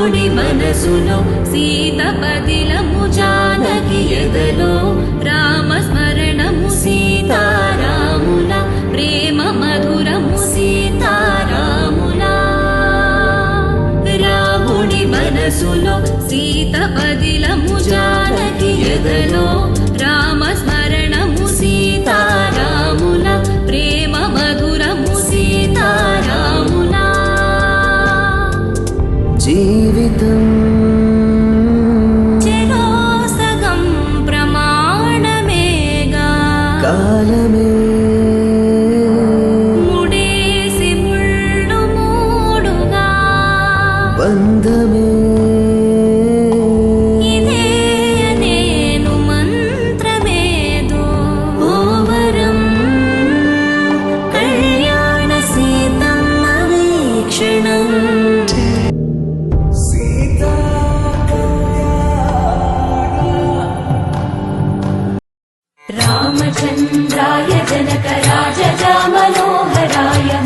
రాముడి మనసులో సీత పదిలము జానకి ఎదలో రామస్మరణము సీతారాముల ప్రేమ మధురము సీతారాముల రాముడి మనసులో సీత పదిలము జానకి ఎదలో రామస్మరణము సీతారాముల ప్రేమ మధురము సీతారాముల జీవితం చెరో సగం ప్రమాణమేగా కాలమే ముడేసి ముళ్ళు మూడుగా బంధమే ఇదే నేను మంత్రమేదో ఓవరం కళ్యాణ సీతమ్మ వీక్షణం रामचन्द्राय जनकराजजामनोहराय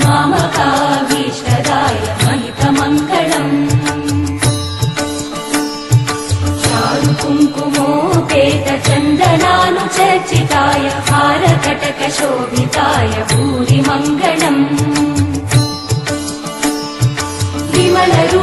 मामकाभीष्टदाय महितमङ्गलम् चारुकुङ्कुमोपेतचन्दनानुचर्चिताय हारकटकशोभिताय भूरिमङ्गलम् विमलरू